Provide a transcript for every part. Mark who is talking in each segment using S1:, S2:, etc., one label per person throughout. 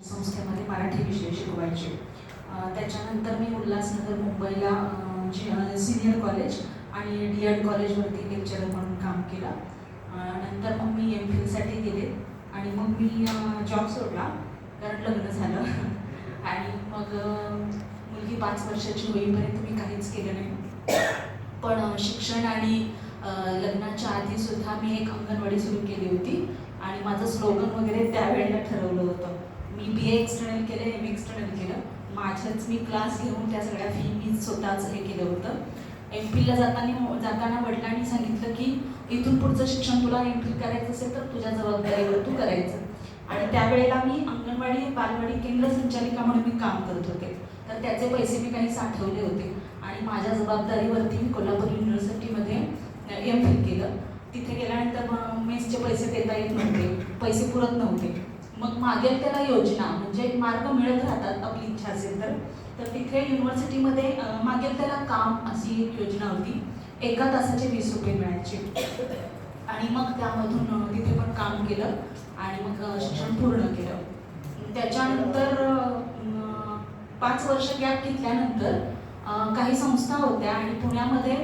S1: संस्थेमध्ये मराठी विषय शिकवायचे. त्याच्यानंतर मी उल्हासनगर मुंबईला सिनियर कॉलेज आणि डी.एड कॉलेजवरती लेक्चरर म्हणून काम केलं. नंतर मग मी MPhilसाठी गेले आणि मग मी जॉब सोडला कारण लग्न झालं आणि मग मुलगी 5 वर्षाची होईपर्यंत मी काहीच केलं नाही. पण शिक्षण आणि लग्नाच्या आधीसुद्धा मी एक अंगणवाडी सुरू केली होती आणि माझं स्लोगन वगैरे त्यावेळेला ठरवलं होतं. मी BA एक्सटर्नल केलं, MA एक्सटर्नल केलं, माझ्याच मी क्लास घेऊन त्या सगळ्या फी मी स्वतःच हे केलं होतं. MPhilला जाताना वडिलांनी सांगितलं की इथून पुढचं शिक्षण तुला MPhil करायचं असेल तर तुझ्या जबाबदारीवर तू करायचं. आणि त्यावेळेला मी अंगणवाडी बालवाडी केंद्र संचालिका म्हणून मी काम करत होते, तर त्याचे पैसे मी काही साठवले होते आणि माझ्या जबाबदारीवरती मी कोल्हापूर युनिव्हर्सिटीमध्ये MPhil केलं. तिथे गेल्यानंतर मेसचे पैसे देता येत नव्हते, पैसे पुरत नव्हते. मग मागेल त्याला योजना म्हणजे मार्ग मिळत राहतात आपली इच्छा असेल तर तिथे युनिव्हर्सिटीमध्ये मागेल त्याला काम अशी एक योजना होती. 1 तासाचे 20 रुपये मिळायचे आणि मग त्यामधून तिथे पण काम केलं आणि मग शिक्षण पूर्ण केलं. त्याच्यानंतर 5 वर्ष गॅप घेतल्यानंतर काही संस्था होत्या आणि पुण्यामध्ये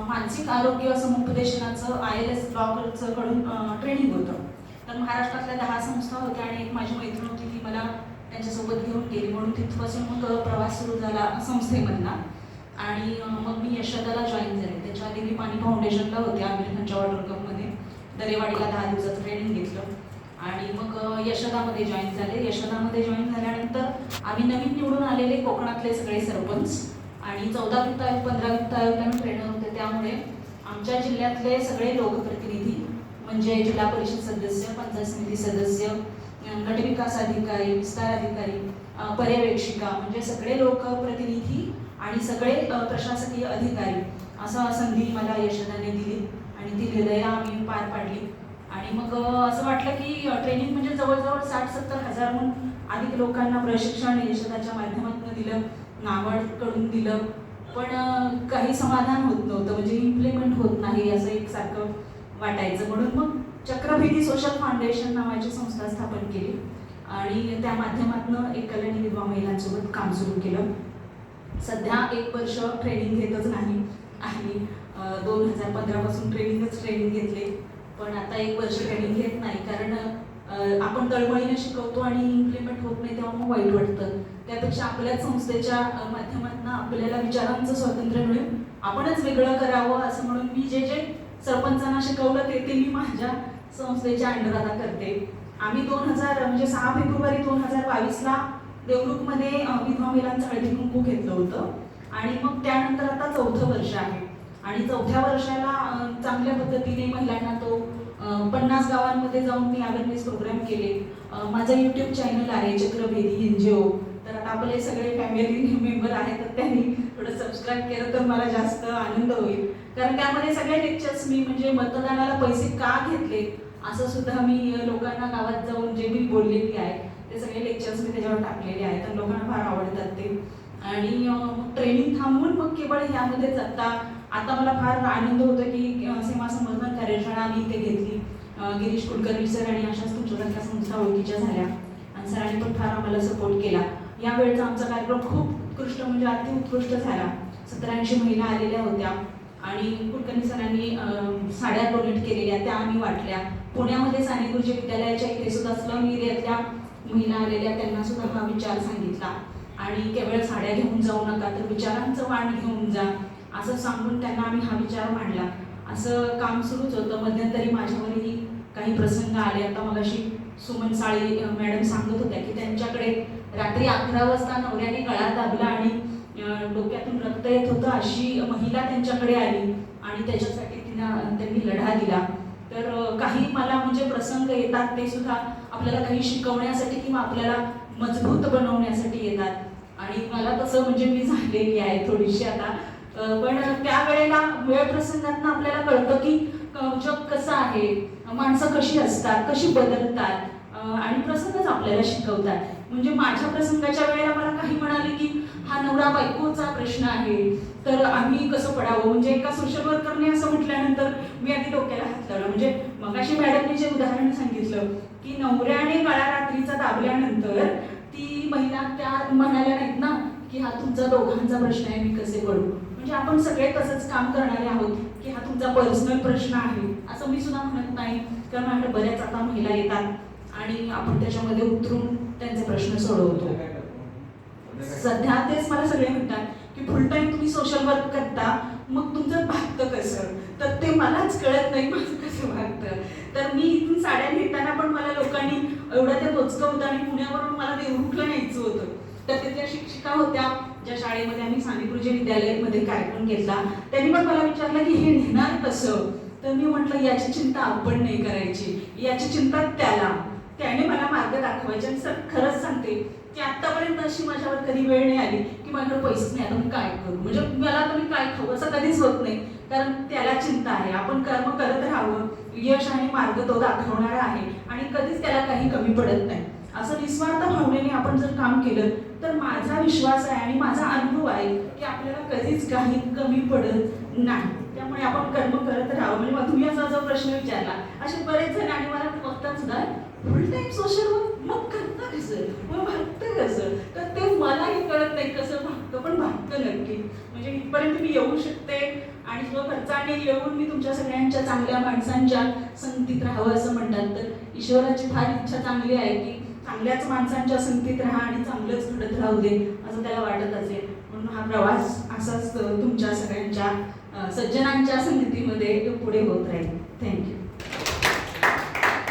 S1: मानसिक आरोग्य समुपदेशनाचं ILS ब्लॉकचं कडून ट्रेनिंग होतं. तर महाराष्ट्रातल्या 10 संस्था होत्या आणि एक माझी मैत्रीण होती ती मला त्यांच्यासोबत घेऊन गेली, म्हणून तिथपासून मग प्रवास सुरू झाला संस्थेमधला. आणि मग मी यशोदाला जॉईन झाले. त्याच्या आधी मी पाणी फाउंडेशनला होते अमेरिकनच्या वॉटर कपमध्ये, दरेवाडीला 10 दिवसाचं ट्रेनिंग घेतलं आणि मग यशोदामध्ये जॉईन झाले. यशोदामध्ये जॉईन झाल्यानंतर आम्ही नवीन निवडून आलेले कोकणातले सगळे सरपंच आणि 14 वित्त आयोग 15 वित्त आयोगला मी ट्रेनर होते, त्यामुळे आमच्या जिल्ह्यातले सगळे लोकप्रतिनिधी म्हणजे जिल्हा परिषद सदस्य, पंचायत समिती सदस्य, गटविकास अधिकारी, विस्तार अधिकारी, पर्यवेक्षिका म्हणजे सगळे लोकप्रतिनिधी आणि सगळे प्रशासकीय अधिकारी असं संधी मला यशोदाने दिली आणि ती हृदया आम्ही पार पाडली. आणि मग असं वाटलं की ट्रेनिंग म्हणजे जवळजवळ 60-70 हजारहून अधिक लोकांना प्रशिक्षण यशोदाच्या माध्यमातून दिलं, नाबार्डकडून दिलं, पण काही समाधान होत नव्हतं, म्हणजे इम्प्लिमेंट होत नाही असं एकसारखं वाटायचं. म्हणून मग चक्रभेदी सोशल फाउंडेशन नावाची संस्था स्थापन केली आणि त्या माध्यमातून एक कल्याणी विधवा महिलांसोबत काम सुरू केलं. सध्या 1 वर्ष ट्रेनिंग घेतच नाही आणि 2015 पासून ट्रेनिंग घेतले, पण आता 1 वर्ष ट्रेनिंग घेत नाही कारण आपण तळमळीने शिकवतो आणि इम्प्लिमेंट होत नाही तेव्हा मग वाईट वाटतं. त्यापेक्षा आपल्याच संस्थेच्या माध्यमातून आपल्याला विचारांचं स्वातंत्र्य मिळून आपणच वेगळं करावं असं म्हणून मी जे सरपंचांना शिकवलं ते मी माझ्या संस्थेच्या अंडर आता करते. आम्ही 6 फेब्रुवारी 2022ला देवरुखमध्ये विधवा महिलांचं हळदी कुंकू घेतलं होतं आणि मग त्यानंतर आता 4थं वर्ष आहे आणि 4थ्या वर्षाला चांगल्या पद्धतीने महिलांना तो 50 गावांमध्ये जाऊन मी अवेअरनेस प्रोग्राम केले. माझं YouTube चॅनल आहे चक्रभेदी NGO, तर आता आपले सगळे फॅमिली मेंबर आहेत तर त्यांनी थोडं सबस्क्राईब केलं तर मला जास्त आनंद होईल, कारण त्यामध्ये सगळे लेक्चर्स मी म्हणजे मतदानाला पैसे का घेतले असं सुद्धा मी लोकांना गावात जाऊन जे मी बोललेली आहे ते सगळे लेक्चर्स मी त्याच्यावर टाकलेले आहेत, तर लोकांना फार आवडतात ते. आणि ट्रेनिंग थांबवून मग केवळ ह्यामध्येच आता मला फार आनंद होतो की सीमा संवर्धन कार्यशाळा आम्ही इथे घेतली. गिरीश कुलकर्णी सर आणि अशाच तुमच्यासारख्या संस्था ओळखीच्या झाल्या आणि सरांनी पण फार आम्हाला सपोर्ट केला. यावेळेचा आमचा कार्यक्रम खूप उत्कृष्ट म्हणजे अतिउत्कृष्ट झाला. 1780 महिला आलेल्या होत्या आणि कुलकर्णी सरांनी साड्या डोनेट केलेल्या त्या आम्ही वाटल्या. पुण्यामध्ये साने गुरुजी विद्यालयाच्या इथे सुद्धा स्लम एरियातल्या महिला आलेल्या त्यांना सुद्धा हा विचार सांगितला आणि केवळ साड्या घेऊन जाऊ नका तर विचारांचं वाण घेऊन जा असं सांगून त्यांना आम्ही हा विचार मांडला. असं काम सुरूच होतं. मध्यंतरी माझ्यावरही काही प्रसंग आले. आता मगाशी सुमन साळी मॅडम सांगत होत्या की त्यांच्याकडे रात्री 11 वाजता नवऱ्याने गळा दाबला आणि डोक्यातून रक्त येत होतं अशी महिला त्यांच्याकडे आली आणि त्याच्यासाठी त्यांनी लढा दिला. तर काही मला म्हणजे प्रसंग येतात ते सुद्धा आपल्याला काही शिकवण्यासाठी किंवा आपल्याला मजबूत बनवण्यासाठी येतात आणि मला तसं म्हणजे मी झालेली आहे थोडीशी आता. पण त्यावेळेला वेळ प्रसंगातनं आपल्याला कळतं की जग कसं आहे, माणसं कशी असतात, कशी बदलतात आणि प्रसंगच आपल्याला शिकवतात. म्हणजे माझ्या प्रसंगाच्या वेळेला मला काही म्हणाले की हा नवरा बायकोचा प्रश्न आहे तर आम्ही कसं पडावं, म्हणजे एका सोशल वर्करने असं म्हटल्यानंतर मी आधी डोक्याला हात लावला. म्हणजे मगाशी मॅडमने जे उदाहरण सांगितलं
S2: की नवऱ्याने गळा रात्रीचा दाबल्यानंतर ती महिला त्या म्हणाल्या नाहीत ना की हा तुमचा दोघांचा प्रश्न आहे, मी कसे पडू. म्हणजे आपण सगळे तसंच काम करणारे आहोत की हा तुमचा पर्सनल प्रश्न आहे असं मी सुद्धा म्हणत नाही. कारण माझ्याकडे बऱ्याच आता महिला येतात आणि आपण त्याच्यामध्ये उतरून त्यांचे प्रश्न सोडवतो. सध्या तेच मला सगळे म्हणतात की फुल टाइम तुम्ही सोशल वर्क करता, मग तुमचं भागतं कसं. तर ते मलाच कळत नाही माझं कसं भागतं. तर मी इथून साड्या नेताना पण मला लोकांनी एवढं ते बोचकं होतं आणि पुण्यावरून मला देवरुखला न्यायचं होतं. तर तिथल्या शिक्षिका होत्या ज्या शाळेमध्ये आम्ही सानेगुरुजी विद्यालयामध्ये कार्यक्रम घेतला, त्यांनी पण मला विचारलं की हे नेणार कसं. तर मी म्हटलं याची चिंता आपण नाही करायची, याची चिंता त्याने मला मार्ग दाखवायचे. आणि सर खरंच सांगते की आतापर्यंत अशी माझ्यावर कधी वेळ नाही आली की माझ्याकडे पैसेच नाही, आता मी काय करू, म्हणजे मला आता मी काय खाऊ, असं कधीच होत नाही. कारण त्याला चिंता आहे, आपण कर्म करत राहावं, यश आणि मार्ग तो दाखवणारा आहे आणि कधीच त्याला काही कमी पडत नाही. असं निस्वार्थ भावनेने आपण जर काम केलं तर माझा विश्वास आहे आणि माझा अनुभव आहे की आपल्याला कधीच काही कमी पडत नाही. त्यामुळे आपण कर्म करत राहावं. म्हणजे तुम्ही असा जो प्रश्न विचारला, असे बरेच जण आणि मला बघतात सुद्धा फुल टाइम सोशल वर्क, मग करता कसं, मग भागतं कसं. तर ते मलाही कळत नाही कसं भागतं, पण भागतं नक्की. म्हणजे इथपर्यंत मी येऊ शकते आणि स्वखर्चाने येऊन मी तुमच्या सगळ्यांच्या चांगल्या माणसांच्या संगतीत राहावं असं म्हणतात. तर ईश्वराची फार इच्छा चांगली आहे की चांगल्याच माणसांच्या संगतीत राहा आणि चांगलंच घडत राहू दे असं त्याला वाटत असेल. म्हणून हा प्रवास असाच तुमच्या सगळ्यांच्या सज्जनांच्या संगतीमध्ये पुढे होत राहील. थँक्यू.